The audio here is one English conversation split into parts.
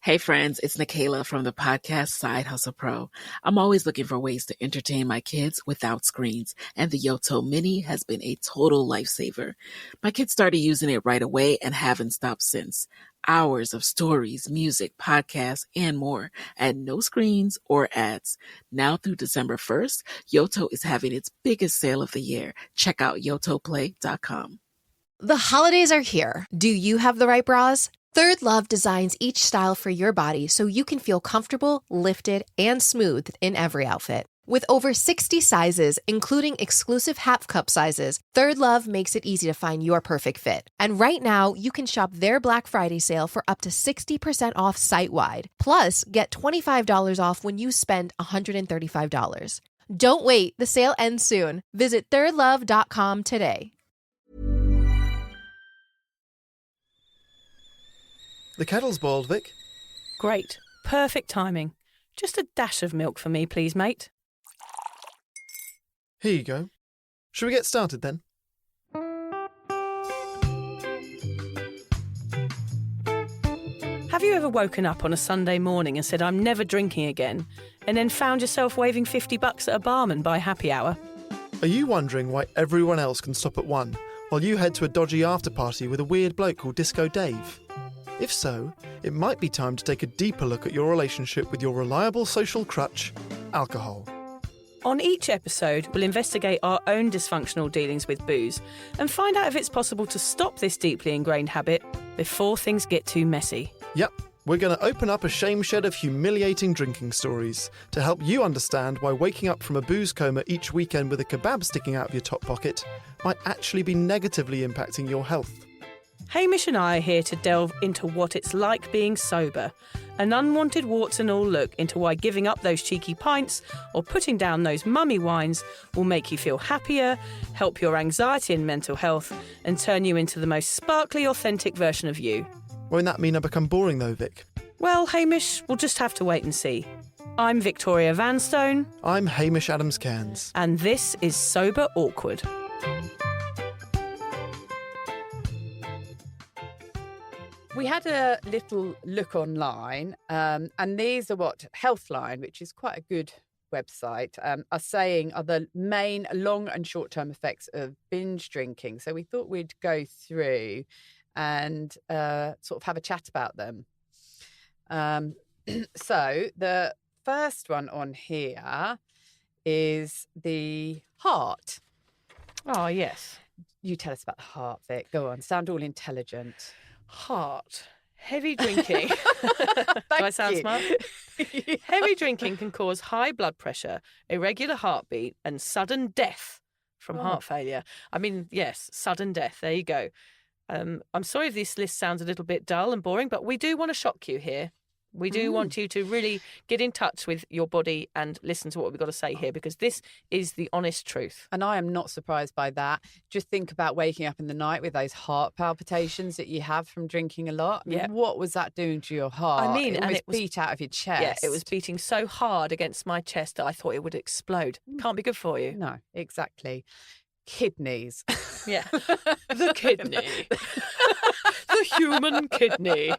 Hey friends, it's Nikayla from the podcast Side Hustle Pro. I'm always looking for ways to entertain my kids without screens, and the Yoto Mini has been a total lifesaver. My kids started using it right away and haven't stopped since. Hours of stories, music, podcasts, and more at no screens or ads. Now through December 1st, Yoto is having its biggest sale of the year. Check out yotoplay.com. The holidays are here. Do you have the right bras? Third Love designs each style for your body so you can feel comfortable, lifted, and smooth in every outfit. With over 60 sizes, including exclusive half cup sizes, Third Love makes it easy to find your perfect fit. And right now, you can shop their Black Friday sale for up to 60% off site-wide. Plus, get $25 off when you spend $135. Don't wait, the sale ends soon. Visit thirdlove.com today. The kettle's boiled, Vic. Great. Perfect timing. Just a dash of milk for me, please, mate. Here you go. Shall we get started then? Have you ever woken up on a Sunday morning and said, I'm never drinking again, and then found yourself waving $50 at a barman by happy hour? Are you wondering why everyone else can stop at 1 while you head to a dodgy after-party with a weird bloke called Disco Dave? If so, it might be time to take a deeper look at your relationship with your reliable social crutch, alcohol. On each episode, we'll investigate our own dysfunctional dealings with booze and find out if it's possible to stop this deeply ingrained habit before things get too messy. Yep, we're going to open up a shame shed of humiliating drinking stories to help you understand why waking up from a booze coma each weekend with a kebab sticking out of your top pocket might actually be negatively impacting your health. Hamish and I are here to delve into what it's like being sober, an unwanted warts and all look into why giving up those cheeky pints or putting down those mummy wines will make you feel happier, help your anxiety and mental health, and turn you into the most sparkly, authentic version of you. Won't that mean I become boring though, Vic? Well, Hamish, we'll just have to wait and see. I'm Victoria Vanstone. I'm Hamish Adams-Cairns. And this is Sober Awkward. We had a little look online, and these are what Healthline, which is quite a good website, are saying are the main long and short-term effects of binge drinking. So we thought we'd go through and sort of have a chat about them. So the first one on here is the heart. Oh, yes. You tell us about the heart, Vic. Go on, sound all intelligent. Heart. Heavy drinking. Do I sound smart? Yeah. Heavy drinking can cause high blood pressure, irregular heartbeat, and sudden death from heart failure. I mean, yes, sudden death. There you go. I'm sorry if this list sounds a little bit dull and boring, but we do want to shock you here. We do want you to really get in touch with your body and listen to what we've got to say here, because this is the honest truth. And I am not surprised by that. Just think about waking up in the night with those heart palpitations that you have from drinking a lot. I mean, what was that doing to your heart? I mean, it and was it was beat out of your chest. Yeah, it was beating so hard against my chest that I thought it would explode. Can't be good for you. No, exactly. Kidneys. Yeah. The kidney. The human kidney.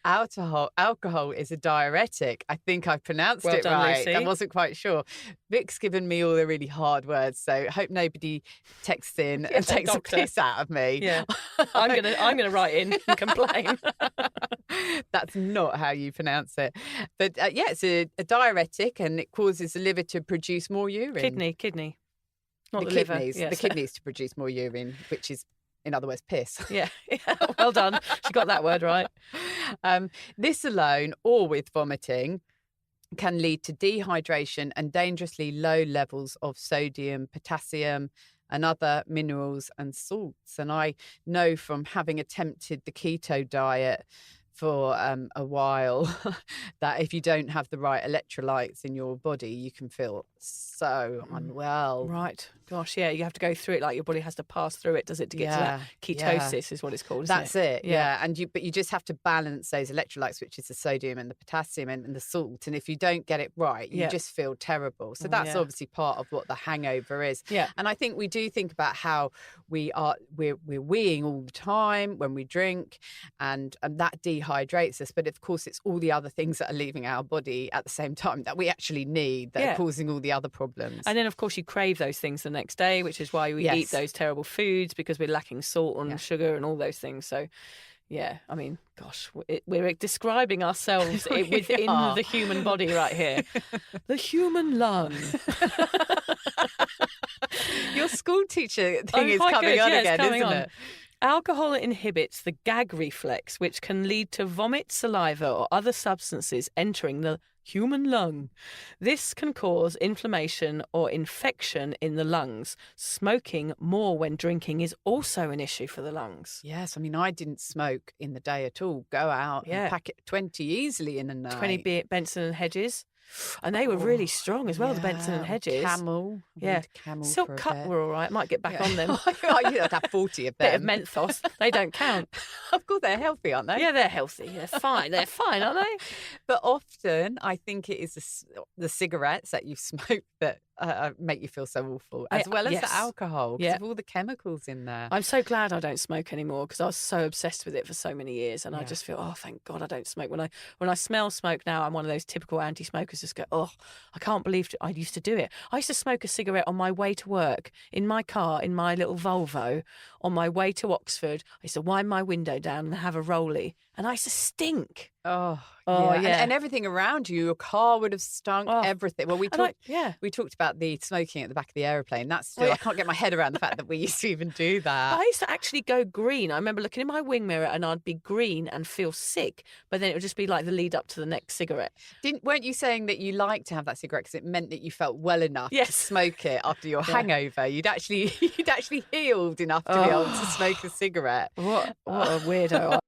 Alcohol is a diuretic. I think I pronounced Well it done, right. Lucy. I wasn't quite sure. Vic's given me all the really hard words, so I hope nobody texts in and takes doctor. a piss out of me. Yeah. I'm gonna write in and complain. That's not how you pronounce it. But it's a diuretic, and it causes the liver to produce more urine. Kidney. Not the the liver. kidneys. Yes. The kidneys to produce more urine, which is, in other words, piss. Yeah. Well done. She got that word right. This alone, or with vomiting, can lead to dehydration and dangerously low levels of sodium, potassium, and other minerals and salts. And I know from having attempted the keto diet for a while that if you don't have the right electrolytes in your body, you can feel so unwell. Right. Gosh, yeah, you have to go through it, like your body has to pass through it, does it, to get to that ketosis is what it's called, isn't That's it, Yeah. And you just have to balance those electrolytes, which is the sodium and the potassium and the salt. And if you don't get it right, you just feel terrible. So that's obviously part of what the hangover is. Yeah. And I think we do think about how we're weeing all the time when we drink, and that dehydration dehydrates us. But of course, it's all the other things that are leaving our body at the same time that we actually need that are causing all the other problems. And then, of course, you crave those things the next day, which is why we eat those terrible foods, because we're lacking salt and sugar and all those things. So, yeah, I mean, gosh, we're describing ourselves within the human body right here. The human lung. Your school teacher thing is coming on again, isn't it? Alcohol inhibits the gag reflex, which can lead to vomit, saliva, or other substances entering the human lung. This can cause inflammation or infection in the lungs. Smoking more when drinking is also an issue for the lungs. Yes, I mean, I didn't smoke in the day at all. Go out and pack it 20 easily in a night. 20 Benson and Hedges. And they were really strong as well, the Benson and Hedges. Camel. Camel Silk Cut were all right. Might get back on them. You'd have 40 of them. Bit of menthos. They don't count. Of course, they're healthy, aren't they? Yeah, they're healthy. They're fine. They're fine, aren't they? But often, I think it is the cigarettes that you smoke that make you feel so awful, as well as the alcohol, because of all the chemicals in there. I'm so glad I don't smoke anymore, because I was so obsessed with it for so many years, and I just feel, thank God I don't smoke. When I smell smoke now, I'm one of those typical anti-smokers. Just go, I can't believe I used to do it. I used to smoke a cigarette on my way to work, in my car, in my little Volvo, on my way to Oxford. I used to wind my window down and have a rollie, and I used to stink. Oh yeah. And everything around you, your car would have stunk, everything. Well, we talked about the smoking at the back of the aeroplane. That's still, I can't get my head around the fact that we used to even do that. But I used to actually go green. I remember looking in my wing mirror and I'd be green and feel sick, but then it would just be like the lead up to the next cigarette. Weren't you saying that you liked to have that cigarette because it meant that you felt well enough to smoke it after your hangover? You'd actually healed enough to be able to smoke a cigarette. What a weirdo.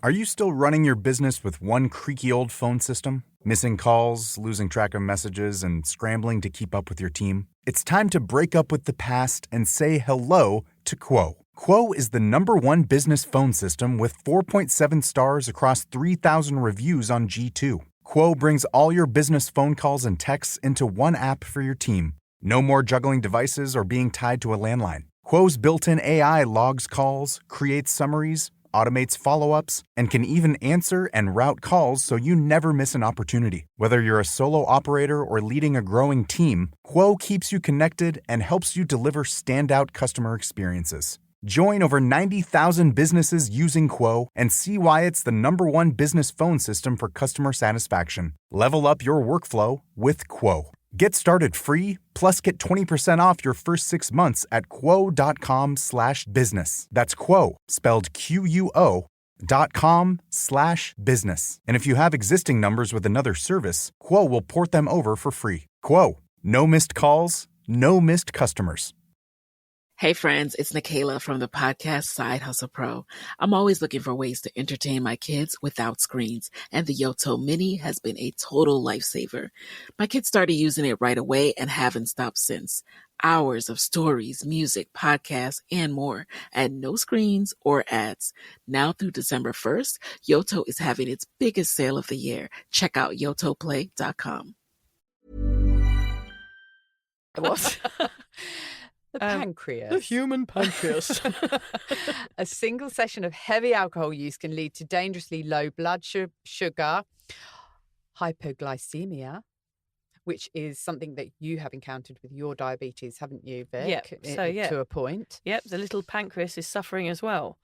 Are you still running your business with one creaky old phone system? Missing calls, losing track of messages, and scrambling to keep up with your team? It's time to break up with the past and say hello to Quo. Quo is the #1 business phone system with 4.7 stars across 3,000 reviews on G2. Quo brings all your business phone calls and texts into one app for your team. No more juggling devices or being tied to a landline. Quo's built-in AI logs calls, creates summaries, automates follow-ups, and can even answer and route calls so you never miss an opportunity. Whether you're a solo operator or leading a growing team, Quo keeps you connected and helps you deliver standout customer experiences. Join over 90,000 businesses using Quo and see why it's the #1 business phone system for customer satisfaction. Level up your workflow with Quo. Get started free, plus get 20% off your first 6 months at quo.com/business. That's Quo, spelled QUO.com/business. And if you have existing numbers with another service, Quo will port them over for free. Quo, no missed calls, no missed customers. Hey friends, it's Nikayla from the podcast Side Hustle Pro. I'm always looking for ways to entertain my kids without screens, and the Yoto Mini has been a total lifesaver. My kids started using it right away and haven't stopped since. Hours of stories, music, podcasts, and more at no screens or ads. Now through December 1st, Yoto is having its biggest sale of the year. Check out yotoplay.com. What? The pancreas. The human pancreas. A single session of heavy alcohol use can lead to dangerously low blood sugar, hypoglycemia, which is something that you have encountered with your diabetes, haven't you, Vic? Yep. To a point. Yep, the little pancreas is suffering as well.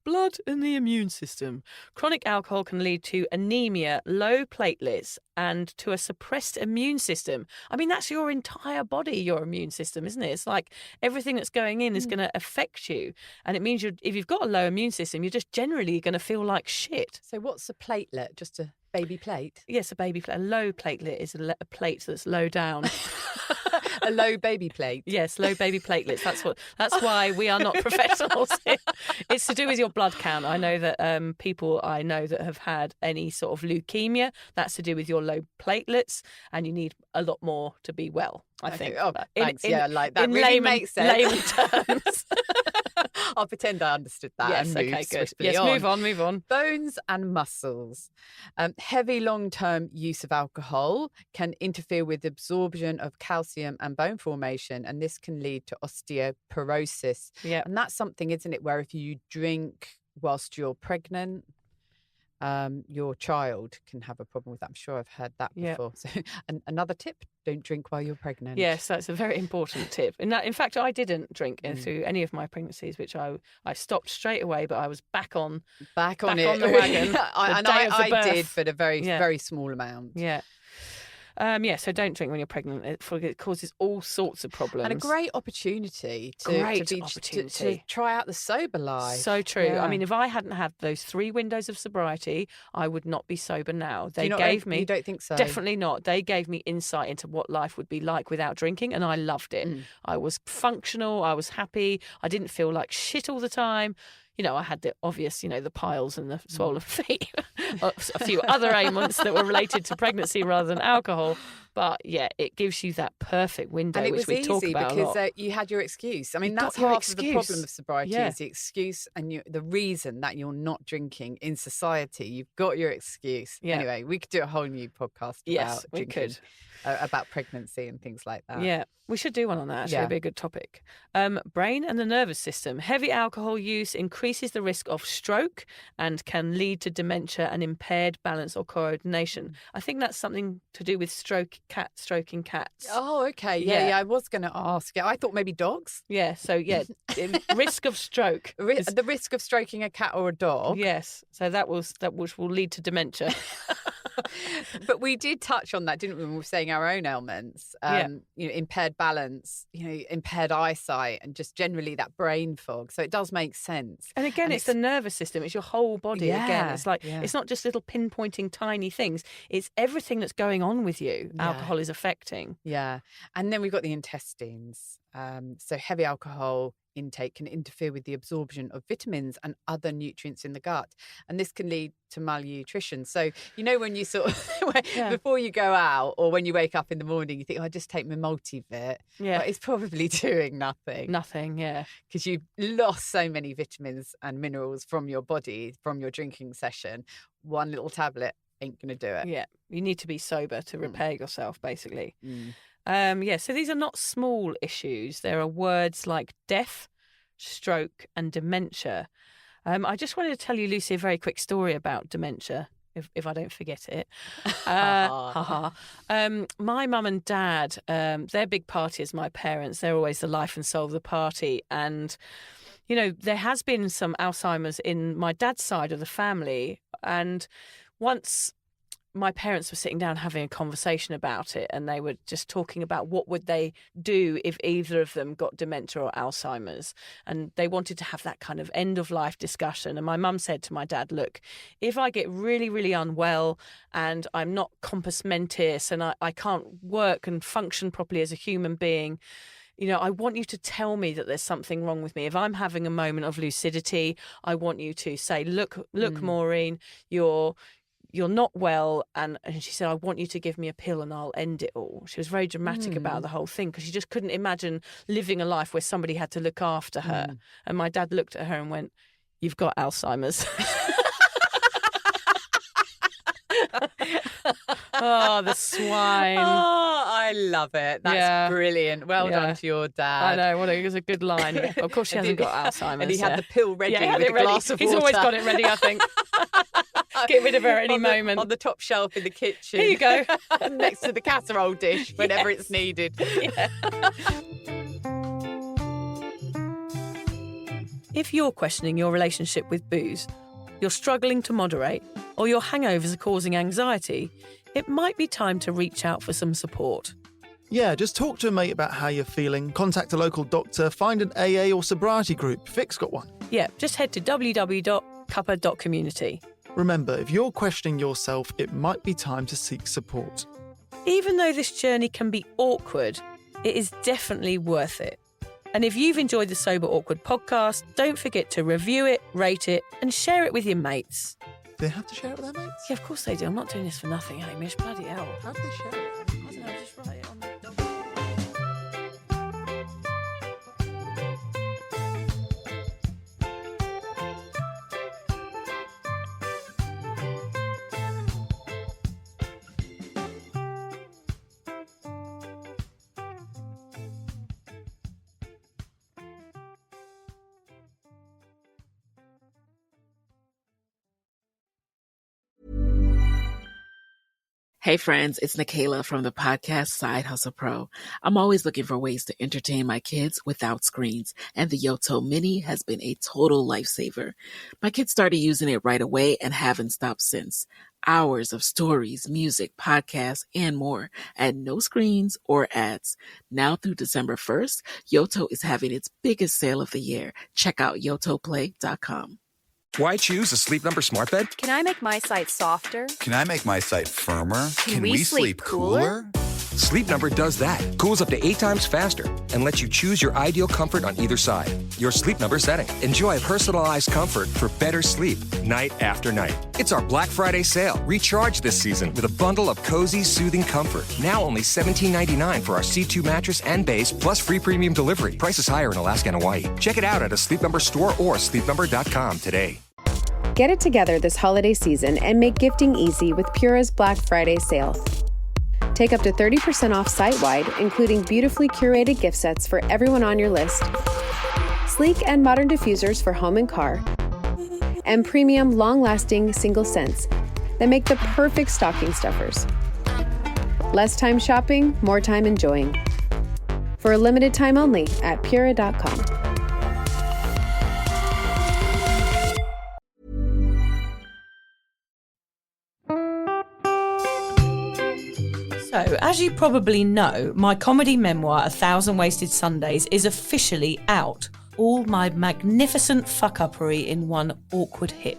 Blood in the immune system. Chronic alcohol can lead to anemia, low platelets, and to a suppressed immune system. I mean, that's your entire body, your immune system, isn't it? It's like everything that's going in is going to affect you. And it means if you've got a low immune system, you're just generally going to feel like shit. So what's a platelet? Just a baby plate? Yes, a baby plate. A low platelet is a plate that's low down. A low baby plate. Yes, low baby platelets. That's why we are not professionals. It's to do with your blood count. I know that people I know that have had any sort of leukemia, that's to do with your low platelets, and you need a lot more to be well, I think. Oh, thanks. That really makes sense. Layman terms. I'll pretend I understood that. Yes, and move okay, good. swiftly Yes, on. move on. Bones and muscles. Heavy long-term use of alcohol can interfere with absorption of calcium and bone formation, and this can lead to osteoporosis. Yeah. And that's something, isn't it, where if you drink whilst you're pregnant, your child can have a problem with that. I'm sure I've heard that before. So another tip, don't drink while you're pregnant. Yes, that's a very important tip. In fact, I didn't drink through any of my pregnancies, which I stopped straight away, but I was back on it. On the wagon. I did, but a very small amount. Yeah. So don't drink when you're pregnant. It causes all sorts of problems. And a great opportunity to try out the sober life. So true. Yeah. I mean, if I hadn't had those 3 windows of sobriety, I would not be sober now. You don't think so? Definitely not. They gave me insight into what life would be like without drinking, and I loved it. I was functional. I was happy. I didn't feel like shit all the time. I had the obvious, the piles and the swollen feet, a few other ailments that were related to pregnancy rather than alcohol. But yeah, it gives you that perfect window, and it which was we talk easy about because a lot. You had your excuse. I mean, You that's got your half of the excuse. problem of sobriety is the excuse and the reason that you're not drinking in society. You've got your excuse. Yeah. Anyway, we could do a whole new podcast about we drinking, could. About pregnancy and things like that. Yeah, we should do one on that. Actually, it'd be a good topic. Brain and the nervous system. Heavy alcohol use increases the risk of stroke and can lead to dementia and impaired balance or coordination. I think that's something to do with stroking cats. Oh, okay. Yeah. I was going to ask. Yeah, I thought maybe dogs. Yeah. So risk of stroke. The risk of stroking a cat or a dog. Yes. So that which will lead to dementia. But we did touch on that, didn't we, when we were saying our own ailments? Impaired balance, impaired eyesight, and just generally that brain fog. So it does make sense. And again, it's the nervous system. It's your whole body. Again, it's like it's not just little pinpointing tiny things. It's everything that's going on with you. Yeah. Alcohol is affecting. Yeah. And then we've got the intestines. So heavy alcohol intake can interfere with the absorption of vitamins and other nutrients in the gut, and this can lead to malnutrition. So when you sort of before you go out or when you wake up in the morning, you think, I just take my multivit. Yeah, but it's probably doing nothing. Yeah, because you've lost so many vitamins and minerals from your body from your drinking session. One little tablet ain't gonna do it. Yeah, you need to be sober to repair yourself, basically. Mm. So these are not small issues. There are words like death, stroke, and dementia. I just wanted to tell you, Lucy, a very quick story about dementia, if I don't forget it. My mum and dad, they're big partiers, my parents. They're always the life and soul of the party. And, there has been some Alzheimer's in my dad's side of the family. And once my parents were sitting down having a conversation about it, and they were just talking about what would they do if either of them got dementia or Alzheimer's, and they wanted to have that kind of end of life discussion. And my mum said to my dad, look, if I get really, really unwell and I'm not compos mentis and I can't work and function properly as a human being, I want you to tell me that there's something wrong with me. If I'm having a moment of lucidity, I want you to say, look, Maureen, you're not well, and she said, I want you to give me a pill and I'll end it all. She was very dramatic about the whole thing because she just couldn't imagine living a life where somebody had to look after her. And my dad looked at her and went, you've got Alzheimer's. Oh, the swine. Oh, I love it. That's brilliant. Well done to your dad. I know. It was a good line. Of course, she hasn't got Alzheimer's. And he had the pill ready with a glass of water. He's always got it ready, I think. Get rid of her any moment. On the top shelf in the kitchen. Here you go. Next to the casserole dish whenever it's needed. Yeah. If you're questioning your relationship with booze, you're struggling to moderate, or your hangovers are causing anxiety, it might be time to reach out for some support. Yeah, just talk to a mate about how you're feeling, contact a local doctor, find an AA or sobriety group. Vic's got one. Yeah, just head to www.cuppa.community. Remember, if you're questioning yourself, it might be time to seek support. Even though this journey can be awkward, it is definitely worth it. And if you've enjoyed the Sober Awkward podcast, don't forget to review it, rate it, and share it with your mates. They have to share it with their mates? Yeah, of course they do. I'm not doing this for nothing, Hamish. Bloody hell. How do they share it? I don't know, just write it on the document. Hey friends, it's Nikayla from the podcast Side Hustle Pro. I'm always looking for ways to entertain my kids without screens, and the Yoto Mini has been a total lifesaver. My kids started using it right away and haven't stopped since. Hours of stories, music, podcasts, and more at no screens or ads. Now through December 1st, Yoto is having its biggest sale of the year. Check out yotoplay.com. Why choose a Sleep Number smart bed? Can I make my site softer? Can I make my site firmer? Can we sleep cooler? Sleep Number does that. Cools up to 8 times faster and lets you choose your ideal comfort on either side. Your Sleep Number setting. Enjoy personalized comfort for better sleep night after night. It's our Black Friday sale. Recharge this season with a bundle of cozy, soothing comfort. Now only $17.99 for our C2 mattress and base, plus free premium delivery. Prices higher in Alaska and Hawaii. Check it out at a Sleep Number store or sleepnumber.com today. Get it together this holiday season and make gifting easy with Pura's Black Friday sale. Take up to 30% off site-wide, including beautifully curated gift sets for everyone on your list, sleek and modern diffusers for home and car, and premium long-lasting single scents that make the perfect stocking stuffers. Less time shopping, more time enjoying. For a limited time only at Pura.com. So, as you probably know, my comedy memoir, 1,000 Wasted Sundays, is officially out. All my magnificent fuck-uppery in one awkward hit.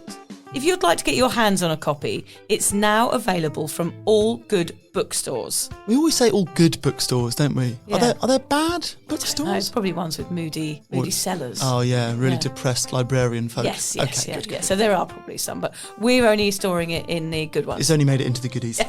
If you'd like to get your hands on a copy, it's now available from all good bookstores. We always say all good bookstores, don't we? Yeah. Are there bad No, bookstores? it's probably ones with moody sellers. Oh yeah, really Yeah. depressed librarian folk. Yes, Okay, yeah, good. yeah. So there are probably some, but we're only storing it in the good ones. It's only made it into the goodies.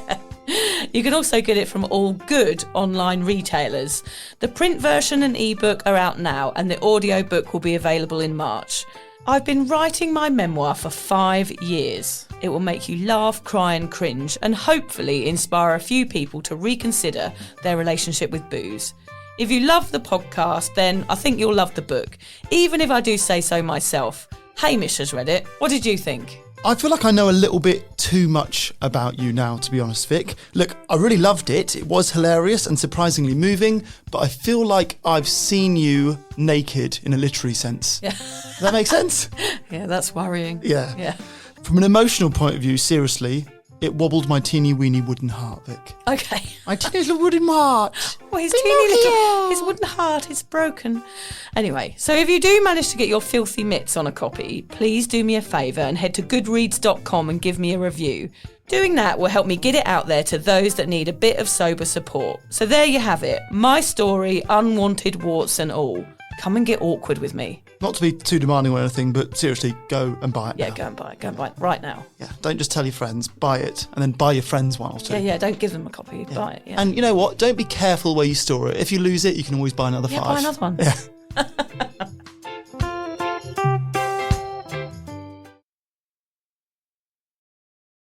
You can also get it from all good online retailers. The print version and ebook are out now, and the audiobook will be available in March. I've been writing my memoir for 5 years. It will make you laugh, cry and cringe, and hopefully inspire a few people to reconsider their relationship with booze. If you love the podcast, then I think you'll love the book, even if I do say so myself. Hamish has read it. What did you think? I feel like I know a little bit too much about you now, to be honest, Vic. Look, I really loved it. It was hilarious and surprisingly moving, but I feel like I've seen you naked in a literary sense. Yeah. Does that make sense? Yeah, that's worrying. Yeah. Yeah. From an emotional point of view, seriously, it wobbled my teeny weeny wooden heart, Vic. Okay. My teeny little wooden heart. Well, his wooden heart is broken. Anyway, so if you do manage to get your filthy mitts on a copy, please do me a favour and head to goodreads.com and give me a review. Doing that will help me get it out there to those that need a bit of sober support. So there you have it. My story, unwanted warts and all. Come and get awkward with me. Not to be too demanding or anything, but seriously, go and buy it Yeah, now. go and buy it. Go and buy it right now. Yeah, don't just tell your friends, buy it, and then buy your friends one or two. Yeah, don't give them a copy. Buy it, yeah. And you know what? Don't be careful where you store it. If you lose it, you can always buy another 5. Buy another one. Yeah.